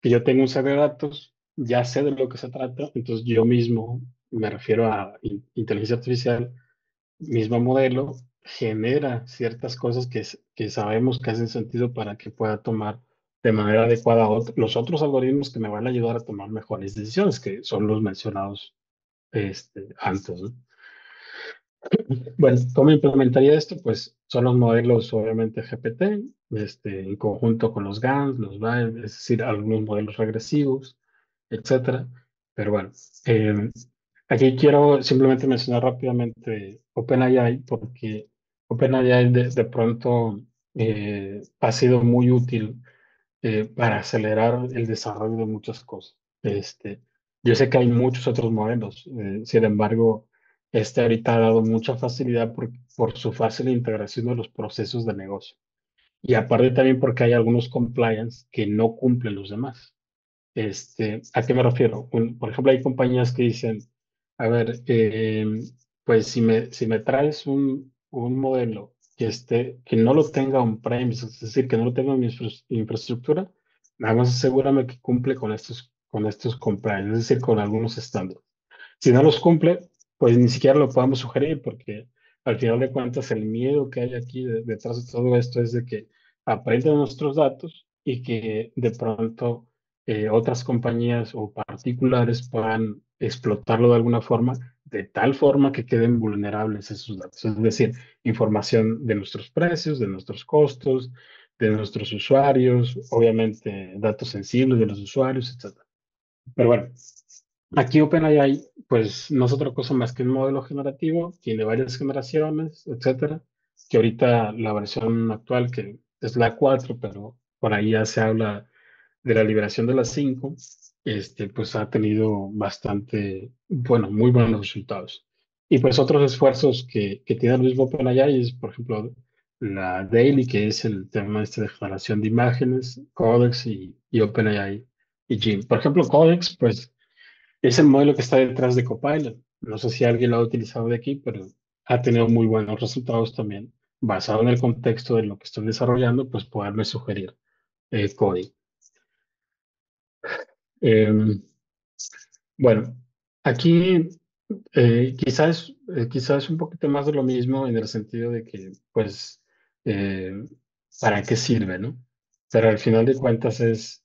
que yo tengo un set de datos, ya sé de lo que se trata, entonces yo mismo, me refiero a inteligencia artificial, mismo modelo, genera ciertas cosas que sabemos que hacen sentido para que pueda tomar de manera adecuada los otros algoritmos que me van a ayudar a tomar mejores decisiones, que son los mencionados antes, ¿no? Bueno, ¿cómo implementaría esto? Pues son los modelos, obviamente, GPT, en conjunto con los GANs, los BAEM, es decir, algunos modelos regresivos, etcétera. Pero bueno, eh, aquí quiero simplemente mencionar rápidamente OpenAI, porque OpenAI de pronto ha sido muy útil para acelerar el desarrollo de muchas cosas. Yo sé que hay muchos otros modelos, sin embargo, este ahorita ha dado mucha facilidad por su fácil integración de los procesos de negocio. Y aparte también porque hay algunos compliance que no cumplen los demás. ¿A qué me refiero? Por ejemplo, hay compañías que dicen, a ver, pues si me traes un modelo que no lo tenga on-premise, es decir, que no lo tenga en mi infraestructura, nada más asegúrame que cumple con estos compliance, es decir, con algunos estándares. Si no los cumple, pues ni siquiera lo podemos sugerir porque al final de cuentas el miedo que hay aquí detrás de todo esto es de que aprenden nuestros datos y que de pronto otras compañías o particulares puedan explotarlo de alguna forma, de tal forma que queden vulnerables esos datos. Es decir, información de nuestros precios, de nuestros costos, de nuestros usuarios, obviamente datos sensibles de los usuarios, etc. Pero bueno, aquí OpenAI, pues no es otra cosa más que un modelo generativo, tiene varias generaciones, etcétera, que ahorita la versión actual, que es la 4, pero por ahí ya se habla de la liberación de la 5, pues ha tenido bastante, bueno, muy buenos resultados. Y pues otros esfuerzos que tiene el mismo OpenAI es, por ejemplo, la Daily, que es el tema de generación de imágenes, Codex y OpenAI y Jim. Por ejemplo, Codex, pues es el modelo que está detrás de Copilot. No sé si alguien lo ha utilizado de aquí, pero ha tenido muy buenos resultados también. Basado en el contexto de lo que estoy desarrollando, pues poderme sugerir código. Em, bueno, aquí quizás un poquito más de lo mismo en el sentido de que, pues, eh, ¿para qué sirve, no? Pero al final de cuentas es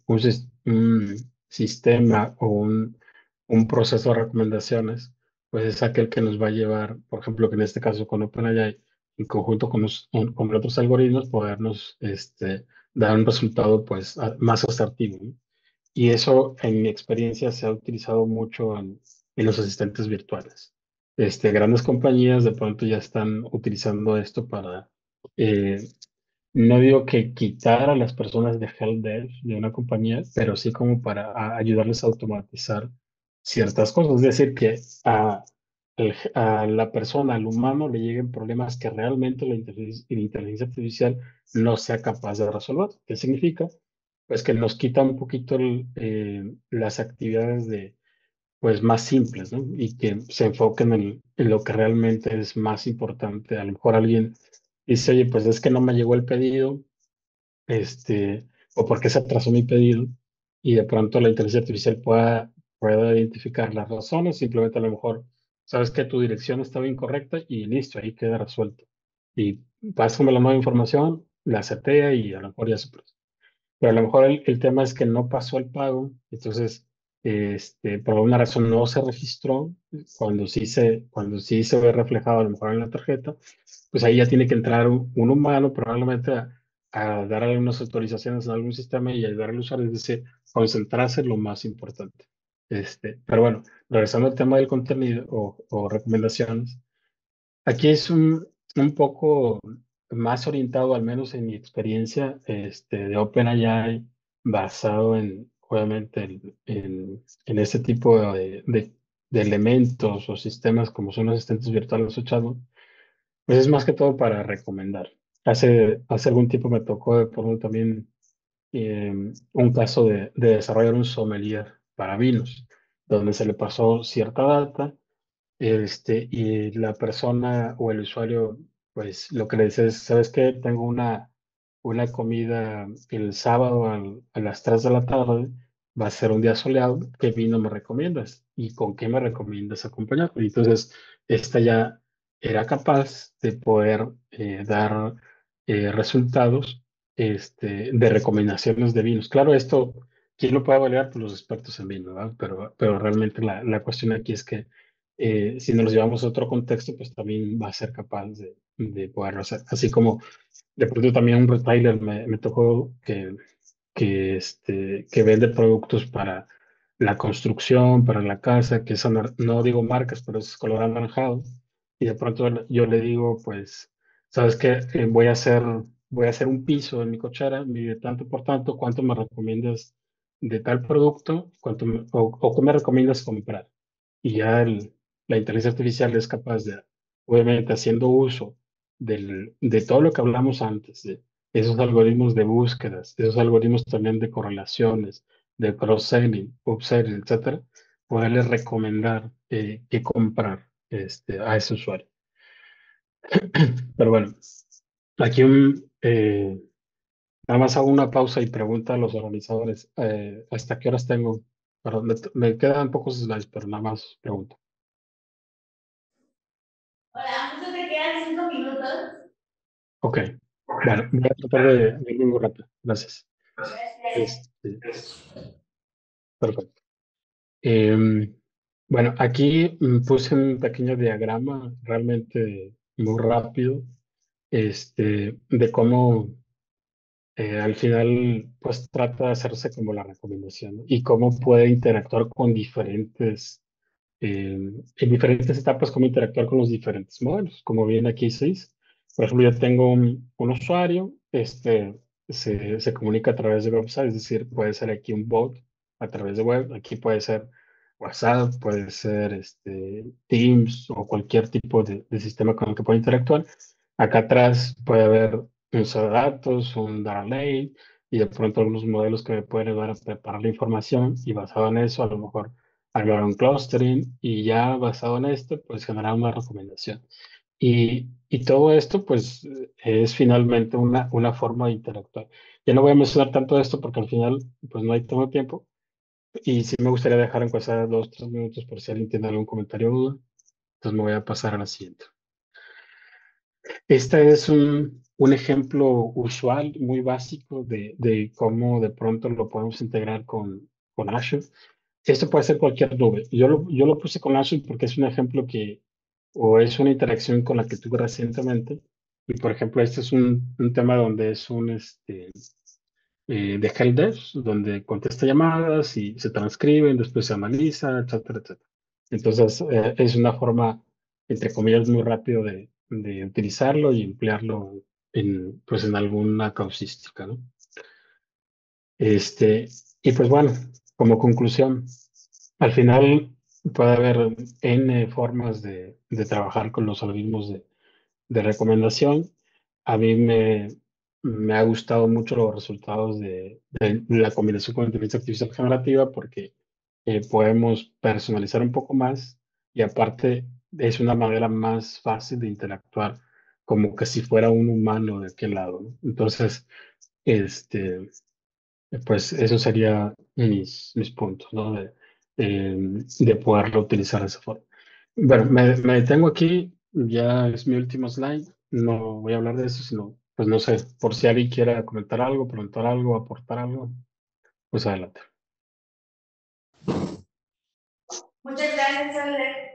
un sistema o un proceso de recomendaciones, pues es aquel que nos va a llevar, por ejemplo, que en este caso con OpenAI, en conjunto con otros algoritmos, podernos dar un resultado pues más asertivo, ¿no? Y eso, en mi experiencia, se ha utilizado mucho en los asistentes virtuales. Grandes compañías de pronto ya están utilizando esto para, eh, No digo que quitar a las personas de helpdesk de una compañía, pero sí como para ayudarles a automatizar ciertas cosas. Es decir, que a la persona, al humano, le lleguen problemas que realmente la inteligencia artificial no sea capaz de resolver. ¿Qué significa? Pues que nos quita un poquito las actividades pues más simples, ¿no? Y que se enfoquen en lo que realmente es más importante. A lo mejor alguien dice, oye, pues es que no me llegó el pedido, o por qué se atrasó mi pedido, y de pronto la inteligencia artificial pueda identificar las razones, simplemente a lo mejor sabes que tu dirección estaba incorrecta y listo, ahí queda resuelto. Y pásame la nueva información, la setea y a lo mejor ya se procesa. Pero a lo mejor el tema es que no pasó el pago, entonces, por alguna razón no se registró, cuando sí se ve reflejado a lo mejor en la tarjeta, pues ahí ya tiene que entrar un humano probablemente a dar algunas autorizaciones en algún sistema y ayudar al usuario, es decir, concentrarse en lo más importante. Pero bueno, regresando al tema del contenido o recomendaciones, aquí es un poco más orientado, al menos en mi experiencia, de OpenAI, basado obviamente, en este tipo de elementos o sistemas como son los asistentes virtuales o chatbot, pues es más que todo para recomendar. Hace algún tiempo me tocó de pronto también un caso de desarrollar un sommelier para vinos, donde se le pasó cierta data, y la persona o el usuario, pues lo que le dice es, ¿sabes qué? Tengo una comida el sábado a las 3 de la tarde, va a ser un día soleado, ¿qué vino me recomiendas? ¿Y con qué me recomiendas acompañar? Y entonces, esta ya era capaz de poder dar resultados de recomendaciones de vinos. Claro, esto, ¿quién lo puede evaluar? Pues los expertos en vino, ¿verdad? Pero realmente la cuestión aquí es que si nos los llevamos a otro contexto, pues también va a ser capaz de poderlo hacer. Así como de pronto también un retailer me tocó que vende productos para la construcción, para la casa, que son, no digo marcas, pero es color anaranjado. Y de pronto yo le digo, pues, ¿sabes qué? Voy a hacer un piso en mi cochera, mide tanto por tanto, ¿cuánto me recomiendas de tal producto? ¿O qué me recomiendas comprar? Y ya la inteligencia artificial es capaz de, obviamente, haciendo uso de todo lo que hablamos antes, de esos algoritmos de búsquedas, esos algoritmos también de correlaciones, de cross-selling, upselling, etcétera, poderle recomendar qué comprar a ese usuario. Pero bueno, aquí nada más hago una pausa y pregunta a los organizadores, ¿hasta qué horas tengo? Perdón, me quedan pocos slides, pero nada más pregunto. Hola, justo te quedan 5 minutos. Ok, bueno, voy a tratar de ir muy rápido. Gracias. Gracias. Este, Perfecto. Em, bueno, aquí puse un pequeño diagrama realmente muy rápido, de cómo al final pues trata de hacerse como la recomendación, ¿no? Y cómo puede interactuar con en diferentes etapas, cómo interactuar con los diferentes modelos. Como bien aquí se dice, por ejemplo, yo tengo un usuario, se comunica a través de website, es decir, puede ser aquí un bot a través de web, aquí puede ser WhatsApp, puede ser Teams o cualquier tipo de sistema con el que pueda interactuar. Acá atrás puede haber un uso de datos, un data lake y de pronto algunos modelos que me pueden ayudar a preparar la información y basado en eso a lo mejor agregar un clustering y ya basado en esto pues generar una recomendación. Y todo esto pues es finalmente una forma de interactuar. Ya no voy a mencionar tanto esto porque al final pues no hay tanto tiempo y sí me gustaría dejar en cosa 2, 3 minutos por si alguien tiene algún comentario o duda. Entonces me voy a pasar a la siguiente. Este es un ejemplo usual, muy básico de cómo de pronto lo podemos integrar con Azure. Esto puede ser cualquier nube. Yo lo puse con Azure porque es un ejemplo o es una interacción con la que tuve recientemente. Y por ejemplo, este es un tema donde es de helpdesk, donde contesta llamadas y se transcriben, después se analiza, etcétera, etcétera. Entonces, es una forma, entre comillas, muy rápido de utilizarlo y emplearlo pues en alguna causística, ¿no? Este, y pues bueno, como conclusión, al final puede haber N formas de trabajar con los algoritmos de recomendación. A mí me ha gustado mucho los resultados de la combinación con inteligencia artificial generativa porque podemos personalizar un poco más y aparte es una manera más fácil de interactuar, como que si fuera un humano de aquel lado, ¿no? Entonces, este, pues eso sería mis puntos, ¿no? De poderlo utilizar de esa forma. Bueno, me detengo aquí, ya es mi último slide, no voy a hablar de eso, sino, pues no sé, por si alguien quiera comentar algo, preguntar algo, aportar algo, pues adelante. Muchas gracias, Ale.